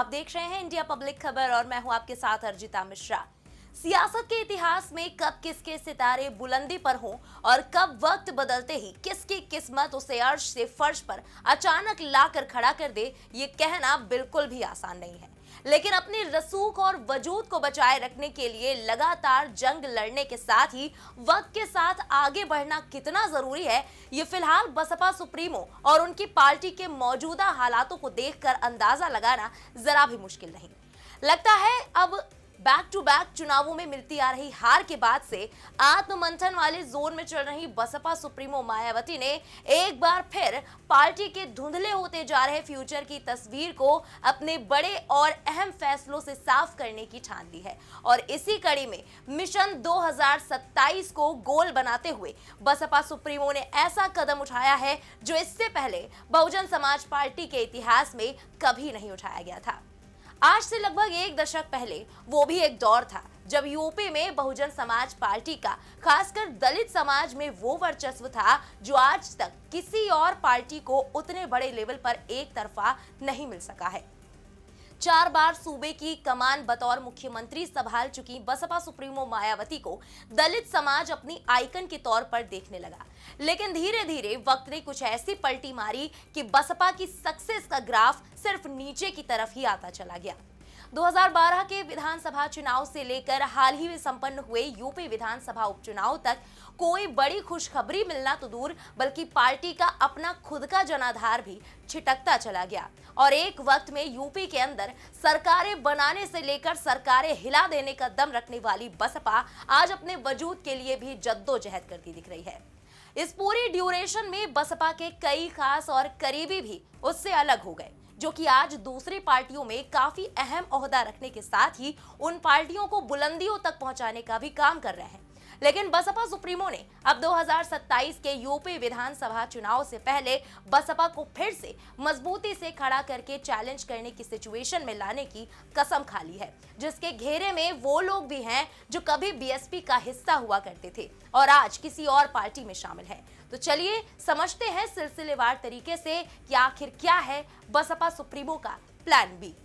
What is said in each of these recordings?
आप देख रहे हैं इंडिया पब्लिक खबर और मैं हूं आपके साथ अर्जिता मिश्रा। सियासत के इतिहास में कब किसके सितारे बुलंदी पर हों और कब वक्त बदलते ही किसकी किस्मत उसे अर्श से फर्श पर अचानक लाकर खड़ा कर दे, ये कहना बिल्कुल भी आसान नहीं है। लेकिन अपनी रसूख और वजूद को बचाए रखने के लिए लगातार जंग लड़ने के साथ ही वक्त के साथ आगे बढ़ना कितना जरूरी है, ये फिलहाल बसपा सुप्रीमो और उनकी पार्टी के मौजूदा हालातों को देखकर अंदाजा लगाना जरा भी मुश्किल नहीं लगता है। अब बैक टू बैक चुनावों में मिलती आ रही हार के बाद से आत्ममंथन वाले जोन में चल रही बसपा सुप्रीमो मायावती ने एक बार फिर पार्टी के धुंधले होते जा रहे फ्यूचर की तस्वीर को अपने बड़े और अहम फैसलों से साफ करने की ठान ली है। और इसी कड़ी में मिशन 2027 को गोल बनाते हुए बसपा सुप्रीमो ने ऐसा कदम उठाया है जो इससे पहले बहुजन समाज पार्टी के इतिहास में कभी नहीं उठाया गया था। आज से लगभग एक दशक पहले वो भी एक दौर था जब यूपी में बहुजन समाज पार्टी का खासकर दलित समाज में वो वर्चस्व था जो आज तक किसी और पार्टी को उतने बड़े लेवल पर एक तरफा नहीं मिल सका है। 4 बार सूबे की कमान बतौर मुख्यमंत्री संभाल चुकी बसपा सुप्रीमो मायावती को दलित समाज अपनी आइकन के तौर पर देखने लगा। लेकिन धीरे धीरे वक्त ने कुछ ऐसी पलटी मारी कि बसपा की सक्सेस का ग्राफ सिर्फ नीचे की तरफ ही आता चला गया। 2012 के विधानसभा चुनाव से लेकर हाल ही में संपन्न हुए यूपी विधानसभा उपचुनाव तक कोई बड़ी खुशखबरी मिलना तो दूर बल्कि पार्टी का अपना खुद का जनाधार भी छिटकता चला गया। और एक वक्त में यूपी के अंदर सरकारें बनाने से लेकर सरकारें हिला देने का दम रखने वाली बसपा आज अपने वजूद के लिए भी जद्दोजहद करती दिख रही है। इस पूरी ड्यूरेशन में बसपा के कई खास और करीबी भी उससे अलग हो गए, जो कि आज दूसरी पार्टियों में काफी अहम ओहदा रखने के साथ ही उन पार्टियों को बुलंदियों तक पहुंचाने का भी काम कर रहे हैं। लेकिन बसपा सुप्रीमो ने अब 2027 के यूपी विधानसभा चुनाव से पहले बसपा को फिर से मजबूती से खड़ा करके चैलेंज करने की सिचुएशन में लाने की कसम खा ली है, जिसके घेरे में वो लोग भी हैं जो कभी बीएसपी का हिस्सा हुआ करते थे और आज किसी और पार्टी में शामिल है। तो चलिए समझते हैं सिलसिलेवार तरीके से कि आखिर क्या है बसपा सुप्रीमो का प्लान बी।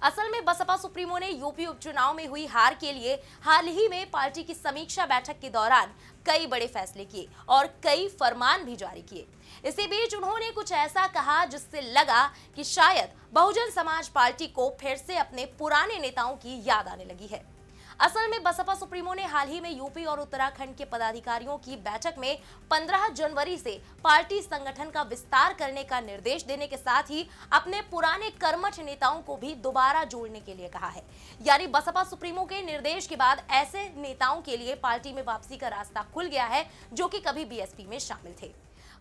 असल में बसपा सुप्रीमो ने यूपी उपचुनाव में हुई हार के लिए हाल ही में पार्टी की समीक्षा बैठक के दौरान कई बड़े फैसले किए और कई फरमान भी जारी किए। इसी बीच उन्होंने कुछ ऐसा कहा जिससे लगा कि शायद बहुजन समाज पार्टी को फिर से अपने पुराने नेताओं की याद आने लगी है। असल में बसपा सुप्रीमो ने हाल ही में यूपी और उत्तराखंड के पदाधिकारियों की बैठक में 15 जनवरी से पार्टी संगठन का विस्तार करने का निर्देश देने के साथ ही अपने पुराने कर्मठ नेताओं को भी दोबारा जोड़ने के लिए कहा है। यानी बसपा सुप्रीमो के निर्देश के बाद ऐसे नेताओं के लिए पार्टी में वापसी का रास्ता खुल गया है जो कि कभी बीएसपी में शामिल थे।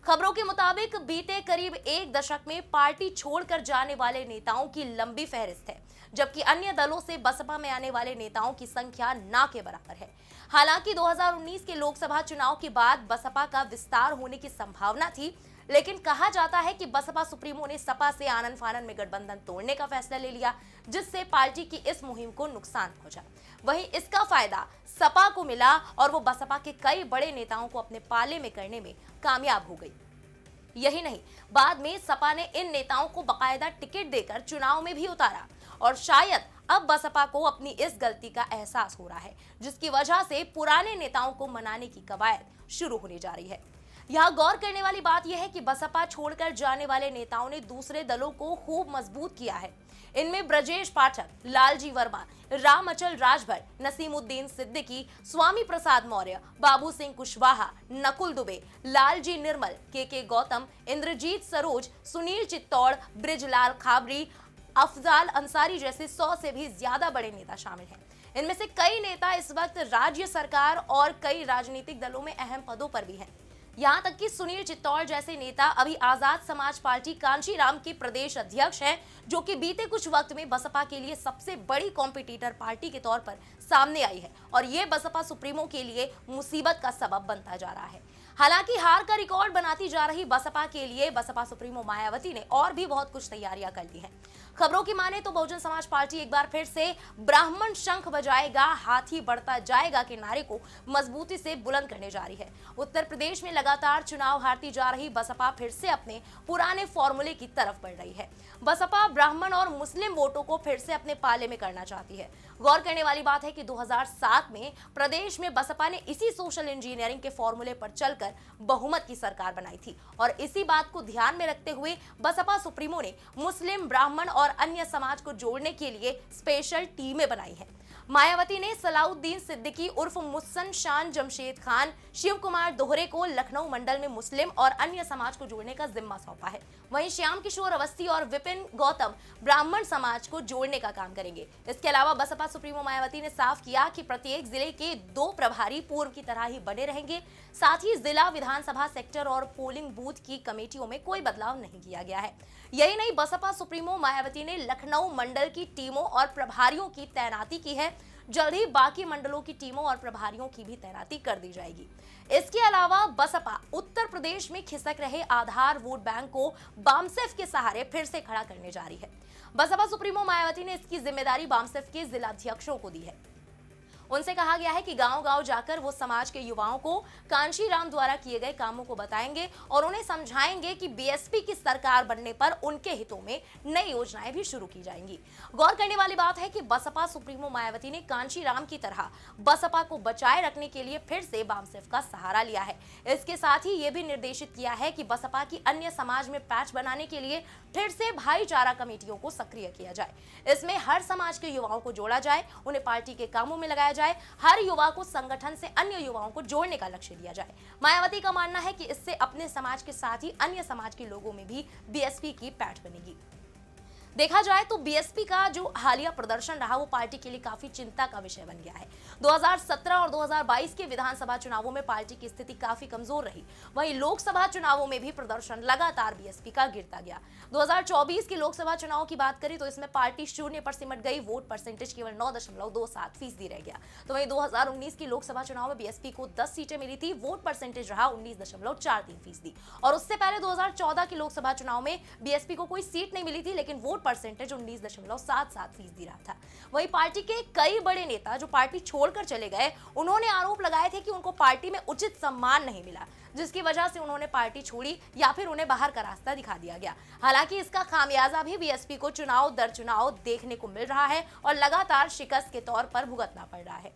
खबरों के मुताबिक बीते करीब एक दशक में पार्टी छोड़कर जाने वाले नेताओं की लंबी फहरिस्त है, जबकि अन्य दलों से बसपा में आने वाले नेताओं की संख्या ना के बराबर है। हालांकि 2019 के लोकसभा चुनाव के बाद बसपा का विस्तार होने की संभावना थी, लेकिन कहा जाता है कि बसपा सुप्रीमो ने सपा से आनन फानन में गठबंधन तोड़ने का फैसला ले लिया, जिससे पार्टी की इस मुहिम को नुकसान पहुंचा। वहीं इसका फायदा सपा को मिला और वो बसपा के कई बड़े नेताओं को अपने पाले में करने में कामयाब हो गई। यही नहीं, बाद में सपा ने इन नेताओं को बकायदा टिकट देकर चुनाव में भी उतारा और शायद अब बसपा को अपनी इस गलती का एहसास हो रहा है, जिसकी वजह से पुराने नेताओं को मनाने की कवायद शुरू होने जा रही है। यहाँ गौर करने वाली बात यह है कि बसपा छोड़कर जाने वाले नेताओं ने दूसरे दलों को खूब मजबूत किया है। इनमें ब्रजेश पाठक, लालजी वर्मा, राम अचल राजभर, नसीमुद्दीन सिद्दीकी, स्वामी प्रसाद मौर्य, बाबू सिंह कुशवाहा, नकुल दुबे, लालजी निर्मल, के गौतम, इंद्रजीत सरोज, सुनील चित्तौड़, ब्रिजलाल खाबरी, अफजाल अंसारी जैसे 100 से भी ज्यादा बड़े नेता शामिल हैं। इनमें से कई नेता इस वक्त राज्य सरकार और कई राजनीतिक दलों में अहम पदों पर भी हैं। यहाँ तक कि सुनील चित्तौड़ जैसे नेता अभी आजाद समाज पार्टी कांशीराम के प्रदेश अध्यक्ष हैं, जो कि बीते कुछ वक्त में बसपा के लिए सबसे बड़ी कॉम्पिटिटर पार्टी के तौर पर सामने आई है और ये बसपा सुप्रीमो के लिए मुसीबत का सबब बनता जा रहा है। हालांकि हार का रिकॉर्ड बनाती जा रही बसपा के लिए बसपा सुप्रीमो मायावती ने और भी बहुत कुछ तैयारियां कर ली हैं। खबरों की माने तो बहुजन समाज पार्टी एक बार फिर से ब्राह्मण शंख बजाएगा, हाथी बढ़ता जाएगा के नारे को मजबूती से बुलंद करने जा रही है। उत्तर प्रदेश में लगातार चुनाव हारती जा रही बसपा फिर से अपने पुराने फॉर्मूले की तरफ बढ़ रही है। बसपा ब्राह्मण और मुस्लिम वोटों को फिर से अपने पाले में करना चाहती है। गौर करने वाली बात है कि 2007 में प्रदेश में बसपा ने इसी सोशल इंजीनियरिंग के फॉर्मूले पर चलकर बहुमत की सरकार बनाई थी और इसी बात को ध्यान में रखते हुए बसपा सुप्रीमो ने मुस्लिम, ब्राह्मण और अन्य समाज को जोड़ने के लिए स्पेशल टीमें बनाई हैं। मायावती ने सलाउद्दीन सिद्दीकी उर्फ मुहसन शान जमशेद खान, शिव कुमार दोहरे को लखनऊ मंडल में मुस्लिम और अन्य समाज को जोड़ने का जिम्मा सौंपा है। वहीं श्याम किशोर अवस्थी और विपिन गौतम ब्राह्मण समाज को जोड़ने का काम करेंगे। इसके अलावा बसपा सुप्रीमो मायावती ने साफ किया कि प्रत्येक जिले के 2 प्रभारी पूर्व की तरह ही बने रहेंगे। साथ ही जिला, विधानसभा, सेक्टर और पोलिंग बूथ की कमेटियों में कोई बदलाव नहीं किया गया है। यही नहीं, बसपा सुप्रीमो मायावती ने लखनऊ मंडल की टीमों और प्रभारियों की तैनाती की है। जल्द ही बाकी मंडलों की टीमों और प्रभारियों की भी तैनाती कर दी जाएगी। इसके अलावा बसपा उत्तर प्रदेश में खिसक रहे आधार वोट बैंक को बामसेफ के सहारे फिर से खड़ा करने जा रही है। बसपा सुप्रीमो मायावती ने इसकी जिम्मेदारी बामसेफ के जिलाध्यक्षों को दी है। उनसे कहा गया है कि गांव-गांव जाकर वो समाज के युवाओं को कांशी राम द्वारा किए गए कामों को बताएंगे और उन्हें समझाएंगे कि बीएसपी की सरकार बनने पर उनके हितों में नई योजनाएं भी शुरू की जाएंगी। गौर करने वाली बात है कि बसपा सुप्रीमो मायावती ने कांशी राम की तरह बसपा को बचाए रखने के लिए फिर से बामसेफ का सहारा लिया है। इसके साथ ही ये भी निर्देशित किया है कि बसपा की अन्य समाज में पैच बनाने के लिए फिर से भाईचारा कमेटियों को सक्रिय किया जाए। इसमें हर समाज के युवाओं को जोड़ा जाए, उन्हें पार्टी के कामों में लगाया जाए, हर युवा को संगठन से अन्य युवाओं को जोड़ने का लक्ष्य दिया जाए। मायावती का मानना है कि इससे अपने समाज के साथ ही अन्य समाज के लोगों में भी बीएसपी की पैठ बनेगी। देखा जाए तो बीएसपी का जो हालिया प्रदर्शन रहा वो पार्टी के लिए काफी चिंता का विषय बन गया है। 2017 और 2022 के विधानसभा चुनावों में पार्टी की स्थिति काफी कमजोर रही। वहीं लोकसभा चुनावों में भी प्रदर्शन लगातार बीएसपी का गिरता गया। 2024 के लोकसभा चुनाव की बात करें तो इसमें पार्टी शून्य पर सिमट गई, वोट परसेंटेज केवल 9.27% रह गया। तो वहीं 2019 की लोकसभा चुनाव में बीएसपी को 10 सीटें मिली थी, वोट परसेंटेज रहा 19.43%। और उससे पहले 2014 के लोकसभा चुनाव में बीएसपी को कोई सीट नहीं मिली थी, लेकिन वोट परसेंटेज 19.77% रहा था। वहीं पार्टी के कई बड़े नेता जो पार्टी छोड़कर चले गए, उन्होंने आरोप लगाए थे कि उनको पार्टी में उचित सम्मान नहीं मिला, जिसकी वजह से उन्होंने पार्टी छोड़ी या फिर उन्हें बाहर का रास्ता दिखा दिया गया। हालांकि इसका खामियाजा भी बीएसपी को चुनाव दर चुनाव देखने को मिल रहा है और लगातार शिकस्त के तौर पर भुगतना पड़ रहा है।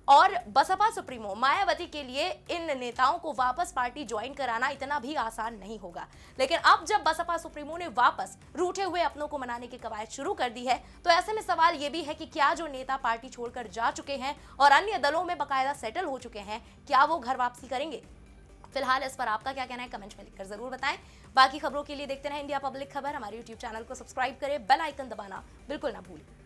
और बसपा सुप्रीमो मायावती के लिए इन नेताओं को वापस पार्टी ज्वाइन कराना इतना भी आसान नहीं होगा। लेकिन अब जब बसपा सुप्रीमो ने वापस रूठे हुए अपनों को मनाने की कवायद शुरू कर दी है, तो ऐसे में सवाल ये भी है कि क्या जो नेता पार्टी छोड़कर जा चुके हैं और अन्य दलों में बकायदा सेटल हो चुके हैं, क्या वो घर वापसी करेंगे? फिलहाल इस पर आपका क्या कहना है, कमेंट में लिखकर जरूर बताएं। बाकी खबरों के लिए देखते रहें इंडिया पब्लिक खबर। हमारे यूट्यूब चैनल को सब्सक्राइब करें, बेल आइकन दबाना बिल्कुल ना भूलें।